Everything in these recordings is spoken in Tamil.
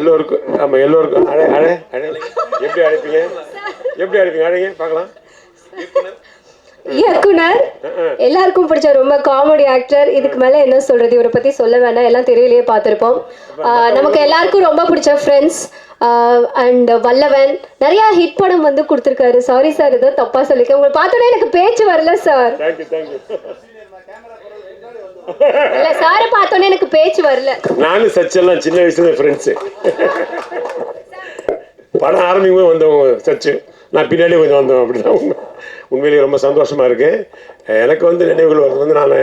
எல்லோருக்கும் ஆமாம் எல்லோருக்கும் எப்படி அழைப்பீங்க அழைங்க பார்க்கலாம். இயக்குனர் எல்லாருக்கும் பிடிச்ச ரொம்ப காமெடி ஆக்டர். இதுக்கு மேல என்ன சொல்றது, இவரை பத்தி சொல்ல வேணாம், எல்லாம் தெரியலையே பார்த்துருப்போம். நமக்கு எல்லாருக்கும் ரொம்ப பிடிச்ச ஃப்ரெண்ட்ஸ் அண்ட் வல்லவன் நிறைய ஹிட் படம் வந்து கொடுத்துருக்காரு. சாரி சார், ஏதோ தப்பா சொல்லிக்க, உங்களை பார்த்தோன்னே எனக்கு பேச்சு வரல சார். இல்ல சாரை பார்த்தோன்னே எனக்கு பேச்சு வரல. நானும் சச்செல்லாம் சின்ன வயசுல ஃப்ரெண்ட்ஸு. படம் ஆரம்பிக்கும் வந்தவங்க சச்சு, நான் பின்னாடி கொஞ்சம் வந்தோம். அப்படிதான் உண்மையிலேயே ரொம்ப சந்தோஷமாக இருக்குது. எனக்கு வந்து நினைவுகள் வருது வந்து நான்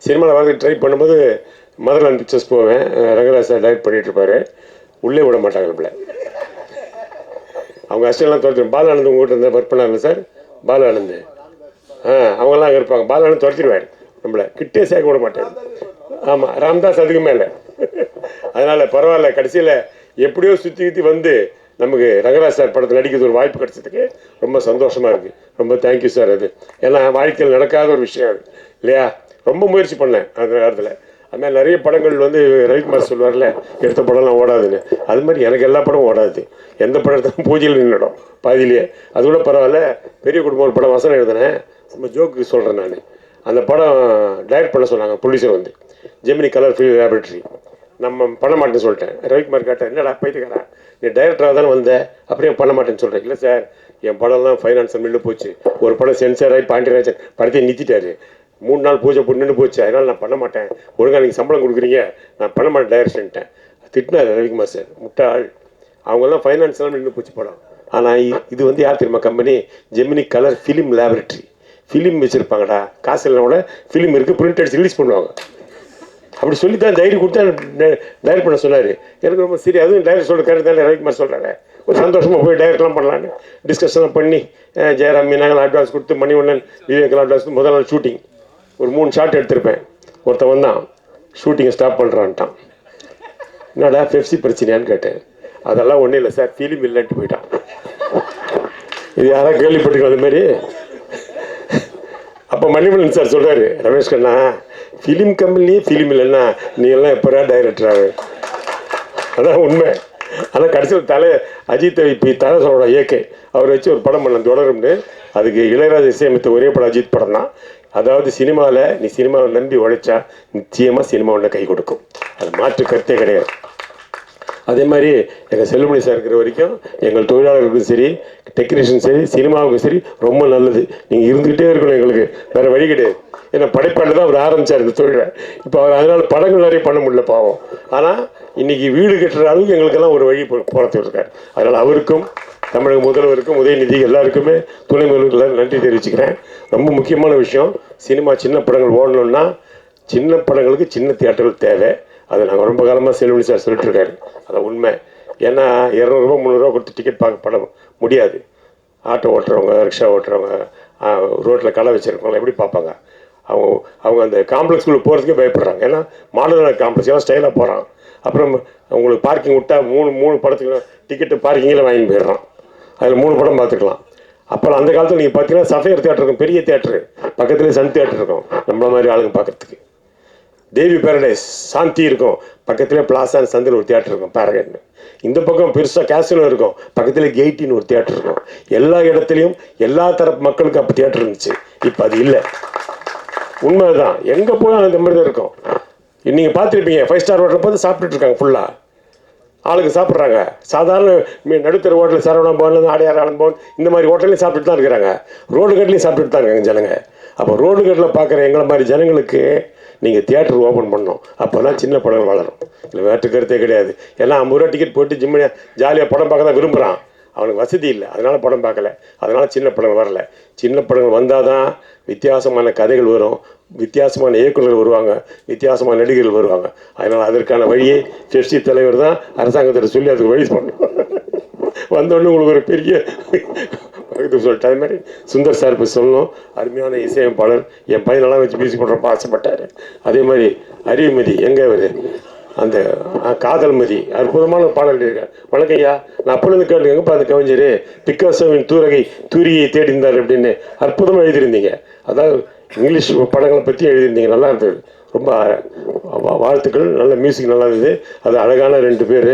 சினிமாவில் வந்து ட்ரை பண்ணும்போது மதர்லாண்ட் பிக்சர்ஸ் போவேன். ரங்கராஜ் சார் டைரக்ட் பண்ணிகிட்ருப்பார். உள்ளே விட மாட்டாங்க நம்மள. அவங்க அசிஸ்டன்ட்லாம் துரத்திடும். பாலானந்த் உங்கள்கிட்ட இருந்தால் ஒர்க் பண்ணாங்க சார், பாலானந்த் அவங்கெல்லாம் அங்கே இருப்பாங்க. பாலானந்த் துரத்திடுவார் நம்மளை, கிட்டே சேர்க்க விட மாட்டார். ஆமாம், ராம்தாஸ் அதுக்கு மேலே. அதனால் பரவாயில்ல, கடைசியில் எப்படியோ சுற்றி வந்து நமக்கு ரங்கராஜ் சார் படத்தில் நடிக்கிறது ஒரு வாய்ப்பு கிடைச்சதுக்கு ரொம்ப சந்தோஷமாக இருக்குது. ரொம்ப தேங்க்யூ சார். அது ஏன்னா வாழ்க்கையில் நடக்காத ஒரு விஷயம் அது இல்லையா. ரொம்ப முயற்சி பண்ணேன் அந்த நேரத்தில். அதுமாதிரி நிறைய படங்கள் வந்து ரவிக்குமார் சொல்வார்ல, எடுத்த படம்லாம் ஓடாதுன்னு. அது மாதிரி எனக்கு எல்லா படமும் ஓடாது. எந்த படத்தையும் பூஜையில் நின்றுடும் பாதியிலேயே. அது கூட பரவாயில்ல. பெரிய குடும்பம் ஒரு படம் வசனம் எழுதினேன், நம்ம ஜோக்கு சொல்கிறேன் நான். அந்த படம் டைரக்ட் பண்ண சொன்னாங்க ப்ரொடியூசர் வந்து, ஜெமினி கலர் ஃபிலிம் லேபரேட்டரி. நம்ம பண்ண மாட்டேன்னு சொல்லிட்டேன். ரவிக்குமார் கேட்டேன், என்னடா பைத்துக்காரா, நீ டைரக்டராக தானே வந்த, அப்படியே பண்ண மாட்டேன்னு சொல்கிறேன். இல்லை சார், என் படம்லாம் ஃபைனான்ஸ் மில்லு போச்சு. ஒரு படம் சென்சார் ஆகி பாண்டியராஜன் படத்தை நிறுத்திட்டாரு. 3 நாள் பூஜை நின்று போச்சு. அதனால் நான் பண்ண மாட்டேன். ஒழுங்காக நீங்கள் சம்பளம் கொடுக்குறீங்க, நான் பண்ண மாட்டேன் டைரக்ஷன்ட்டேன். திட்டினார் ரவிக்குமார் சார், முட்டாள். அவங்கெல்லாம் ஃபைனான்ஸ்லாம் நின்று போச்சு படம். ஆனால் இது வந்து யார் தெரியுமா company, Gemini colour film laboratory. Film வச்சுருப்பாங்கடா, காசு இல்லைனா கூட ஃபிலிம் இருக்குது, பிரிண்ட் அடிச்சு ரிலீஸ் பண்ணுவாங்க. அப்படி சொல்லி தான் தைரியம் கொடுத்தா டைரக்ட் பண்ண சொன்னார். எனக்கு ரொம்ப சரி, அதுவும் டைரக்ட் சொல்கிற கரெக்ட் தான் ரவிக்குமார் சொல்கிறாரு. ஒரு சந்தோஷமாக போய் டைரக்ட்லாம் பண்ணலான்னு டிஸ்கஷன்லாம் பண்ணி ஜெயராம் மீனாங்கெல்லாம் அட்வான்ஸ் கொடுத்து, மணிவண்ணன் விவேக்கெல்லாம் அட்வான்ஸ். முதல் நாள் ஷூட்டிங் ஒரு 3 ஷாட் எடுத்திருப்பேன். ஒருத்தன் வந்தான், ஷூட்டிங்கை ஸ்டாப் பண்ணுறான்ட்டான். என்னடா பெப்சி பிரச்சனையான்னு கேட்டேன். அதெல்லாம் ஒன்றும் இல்லை சார், ஃபிலிம் இல்லைன்ட்டு போயிட்டான். இது யாராவது கேள்விப்பட்டிருக்கோம் அது மாதிரி. அப்போ மணிவண்ணன் சார் சொல்கிறாரு, ரமேஷ் கண்ணா, ஃபிலிம் கம்பெனிலேயே ஃபிலிம் இல்லைன்னா நீ எல்லாம் எப்போரா டைரக்டராக. அதான் உண்மை. ஆனால் கடைசியில் அஜித்தை இப்போ தலை சொல்கிற இயற்கை அவரை வச்சு ஒரு படம் பண்ண தொடரும்னு. அதுக்கு இளையராஜா இசையமைத்த ஒரே படம் அஜித் படம் தான். அதாவது சினிமாவில் நீ சினிமாவை நம்பி உழைச்சா நிச்சயமாக சினிமா ஒன்று கை கொடுக்கும். அது மாற்று கருத்தே கிடையாது. அதே மாதிரி எங்கள் செல்லுமணி சார் இருக்கிற வரைக்கும் எங்கள் தொழிலாளர்களுக்கும் சரி, டெக்னீஷியன் சரி, சினிமாவுக்கும் சரி ரொம்ப நல்லது. நீங்கள் இருந்துக்கிட்டே இருக்கணும், எங்களுக்கு வேறு வழி கிடையாது. ஏன்னா படைப்பாளர் தான் அவர் ஆரம்பித்தார் இந்த தொழிலை. இப்போ அவர் அதனால் படங்கள் நிறைய பண்ண முடியல பாவம். ஆனால் இன்றைக்கி வீடு கட்டுற அளவுக்கு எங்களுக்கெல்லாம் ஒரு வழி போகிறத்து இருக்கார். அதனால் அவருக்கும் தமிழக முதல்வருக்கும் உதயநிதி எல்லாருக்குமே துணை முதல்வருக்கு நன்றி தெரிவிச்சுக்கிறேன். ரொம்ப முக்கியமான விஷயம், சினிமா சின்ன படங்கள் ஓடணுன்னா சின்ன படங்களுக்கு சின்ன தியேட்டர்கள் தேவை. அதை நாங்கள் ரொம்ப காலமாக செல்வமணி சார் சொல்லிட்டுருக்காரு. அது உண்மை. ஏன்னா 200 ரூபா 300 ரூபா கொடுத்து டிக்கெட் பட முடியாது. ஆட்டோ ஓட்டுறவங்க, ரிக்ஷா ஓட்டுறவங்க, ரோட்டில் கடை வச்சுருக்கவங்க எப்படி பார்ப்பாங்க? அவங்க அந்த காம்ப்ளெக்ஸ்குள்ளே போகிறதுக்கே பயப்படுறாங்க. ஏன்னா மாடலர் காம்ப்ளெக்ஸ் எல்லாம் ஸ்டைலாக போகிறான். அப்புறம் உங்களுக்கு பார்க்கிங் விட்டால் 3 படத்துக்கு டிக்கெட்டு பார்க்கிங்கில் வாங்கி போயிடுறான். அதில் 3 படம் பார்த்துக்கலாம். அப்புறம் அந்த காலத்தில் நீங்கள் பார்த்தீங்கன்னா சஃபையர் தியேட்டர் இருக்கும், பெரிய தியேட்டரு, பக்கத்துலேயே சன் தியேட்டர் இருக்கும், நம்மள மாதிரி ஆளுங்க பார்க்குறதுக்கு. தேவி பேரடைஸ் சாந்தி இருக்கும், பக்கத்துலேயே பிளாசான் சந்தில் ஒரு தியேட்டர் இருக்கும், பேரகன். இந்த பக்கம் பெருசாக கேசினோ இருக்கும், பக்கத்தில் கெய்ட்டின்னு ஒரு தியேட்டர் இருக்கும். எல்லா இடத்துலையும் எல்லா தரப்பு மக்களுக்கு அப்போ தியேட்டர் இருந்துச்சு. இப்போ அது இல்லை. உண்மைதான், எங்கே போய் அந்த மாதிரி தான் இருக்கும். நீங்கள் பார்த்துருப்பீங்க, 5 ஸ்டார் ஹோட்டலில் பார்த்து சாப்பிட்டுட்டு இருக்காங்க ஃபுல்லாக. ஆளுங்க சாப்பிட்றாங்க. சாதாரண நடுத்தர ஹோட்டலில் சரவணா பவன், ஆடையார் ஆனந்த் பவன் இந்த மாதிரி ஹோட்டல்லையும் சாப்பிட்டுட்டு தான் இருக்கிறாங்க. ரோடு கட்டிலையும் சாப்பிட்டுட்டு தான் இருக்காங்க ஜனங்க. அப்போ ரோடு கட்டில் பார்க்குற எங்களை மாதிரி ஜனங்களுக்கு நீங்கள் தியேட்டர் ஓப்பன் பண்ணணும். அப்போ தான் சின்ன படங்கள் வளரும். இல்லை வேற்று கருத்தே கிடையாது. ஏன்னா 50 ரூபா டிக்கெட் போட்டு ஜிம்மில் ஜாலியாக படம் பார்க்க தான் விரும்புகிறான். அவனுக்கு வசதி இல்லை, அதனால் படம் பார்க்கல. அதனால் சின்ன படங்கள் வரல. சின்ன படங்கள் வந்தால் தான் வித்தியாசமான கதைகள் வரும், வித்தியாசமான இயக்குநர்கள் வருவாங்க, வித்தியாசமான நடிகர்கள் வருவாங்க. அதனால் அதற்கான வழியை பெப்சி தலைவர் தான் அரசாங்கத்தில் சொல்லி அதுக்கு வழி பண்ணணும். வந்தோடனே உங்களுக்கு ஒரு பெரிய இது சொல்லிட்டு அது மாதிரி சுந்தர் சார் இப்போ சொல்லணும். அருமையான இசையமைப்பாளர். என் பையனெல்லாம் வச்சு மியூசிக் பண்ணுறப்ப ஆசைப்பட்டார். அதே மாதிரி அறிவுமதி எங்கே அவர் அந்த காதல்மதி அற்புதமான பாடல் இருக்கார். வணக்கம்யா, நான் அப்பொழுது கேட்டு எங்கப்பா அந்த கவிஞர் பிக்காசோவின் தூரியை தேடிந்தார் அப்படின்னு அற்புதமாக எழுதியிருந்தீங்க. அதாவது இங்கிலீஷ் படங்களை பற்றி எழுதியிருந்தீங்க, நல்லா இருந்தது. ரொம்ப வாழ்த்துக்கள். நல்ல மியூசிக் நல்லா இருந்தது. அது அழகான 2 பேர்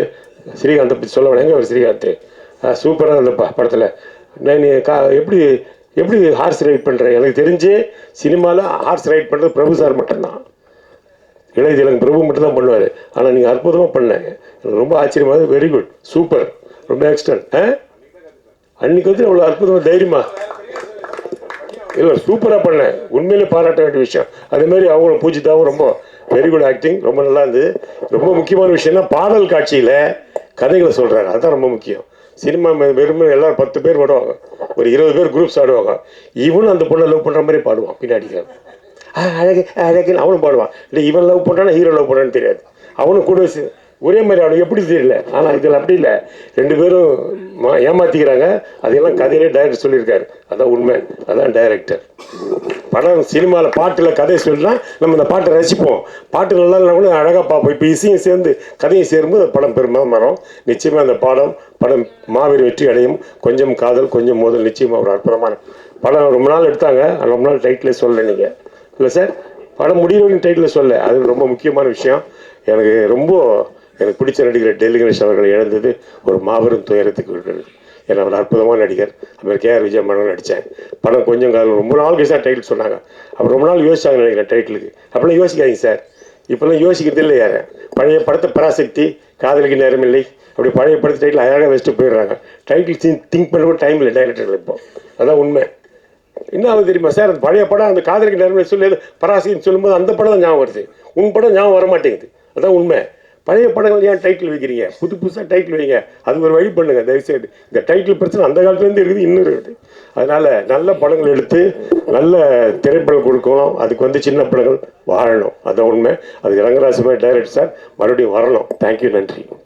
ஸ்ரீகாந்தை பற்றி சொல்ல வேணாங்க. அவர் ஸ்ரீகாந்த் சூப்பராக அந்த படத்தில் நான் எப்படி எப்படி ஹார்ஸ் ரைட் பண்ணுறேன். எனக்கு தெரிஞ்சு சினிமாவில் ஹார்ஸ் ரைட் பண்ணுறது பிரபு சார் மட்டும்தான். இளையதிலங்க பிரபு மட்டும்தான் பண்ணுவார். ஆனால் நீங்கள் அற்புதமாக பண்ணேன். எனக்கு ரொம்ப ஆச்சரியமாக, வெரி குட், சூப்பர், ரொம்ப எக்ஸ்டன்ட். அன்றைக்கி வந்து அவ்வளோ அற்புதமாக தைரியமா இல்லை, சூப்பராக பண்ணேன். உண்மையிலே பாராட்ட வேண்டிய விஷயம். அதேமாதிரி அவங்கள பூஜித்தாவும் ரொம்ப வெரி குட் ஆக்டிங், ரொம்ப நல்லா இருந்தது. ரொம்ப முக்கியமான விஷயம்னா பாடல் காட்சியில் கதைகளை சொல்கிறாங்க, அதுதான் ரொம்ப முக்கியம். சினிமா வெறும் எல்லோரும் 10 பேர் வருவாங்க, ஒரு 20 பேர் குரூப்ஸ் ஆடுவாங்க. இவனும் அந்த பொண்ணை லவ் பண்ணுற மாதிரி பாடுவான் பின்னாடி. அழகு அழகுன்னு அவனும் பாடுவான். இல்லை இவன் லவ் பண்ணுறானா ஹீரோ லவ் பண்ணுறான்னு தெரியாது. அவனும் கூட ஒரே மாதிரி அவனுக்கு எப்படி தெரியல. ஆனால் இதில் அப்படி இல்லை, 2 பேரும் ஏமாற்றிக்கிறாங்க. அதையெல்லாம் கதையிலே டைரக்டர் சொல்லியிருக்காரு. அதான் உண்மை, அதான் டைரக்டர். படம் சினிமாவில் பாட்டில் கதையை சொல்லினா நம்ம இந்த பாட்டை ரசிப்போம். பாட்டு நல்லா இல்லைனா கூட அழகாக பார்ப்போம். இப்போ இசையும் சேர்ந்து கதையும் சேரும்போது படம் பெருமை மரம். நிச்சயமாக அந்த படம் மாபெரும் வெற்றி அடையும். கொஞ்சம் காதல் கொஞ்சம் மோதல் நிச்சயமாக ஒரு அற்புதமான படம். ரொம்ப நாள் எடுத்தாங்க, ரொம்ப நாள் டைட்டிலே சொல்லலை நீங்கள். இல்லை சார், படம் முடிவுன்னு டைட்டில் சொல்ல, அது ரொம்ப முக்கியமான விஷயம். எனக்கு பிடிச்ச நடிகர் டெல்லி கணேஷ் அவர்கள் இழந்தது ஒரு மாபெரும் துயரத்துக்கு இருக்கிறது. ஏன்னா அவர் அற்புதமான நடிகர். அதுமாதிரி KR விஜய் மனம் நடித்தேன். படம் கொஞ்சம் காலம் ரொம்ப நாள் கழிச்சு தான் டைட்டில் சொன்னாங்க. அப்புறம் ரொம்ப நாள் யோசிச்சாங்க நினைக்கிறேன் டைட்டிலுக்கு. அப்போல்லாம் யோசிக்காதீங்க சார், இப்போல்லாம் யோசிக்கிறது இல்லை யார். பழைய படத்தை பராசக்தி, காதலுக்கு நேரமில்லை, அப்படி பழைய படத்தை டைட்டில் அழகாக வச்சுட்டு போயிடுறாங்க. டைட்டில் திங்க் பண்ண கூட டைம் இல்லை டைரக்டர்கள். இப்போ அதான் உண்மை. என்ன ஆகுது தெரியுமா சார், அந்த பழைய படம் அந்த காதலுக்கு நேரமில்லை சொல்லி பராசக்தின்னு சொல்லும்போது அந்த படம் தான் ஞாபகம் வருது. உன் படம் ஞாபகம் வர மாட்டேங்குது. அதான் உண்மை. பழைய படங்கள் ஏன் டைட்டில் வைக்கிறீங்க? புதுசாக டைட்டில் வைங்க. அது ஒரு வழி பண்ணுங்கள் தயவுசெய்து. இந்த டைட்டில் பிரச்சனை அந்த காலத்துலேருந்து இருக்குது, இன்னும் இருக்குது. அதனால் நல்ல படங்கள் எடுத்து நல்ல திரைப்படம் கொடுக்கணும். அதுக்கு வந்து சின்ன படங்கள் வாழணும். அதான் உண்மை. அதுக்கு ரங்கராஜ் மாதிரி டைரக்டர் சார் மறுபடியும் வரணும். தேங்க்யூ, நன்றி.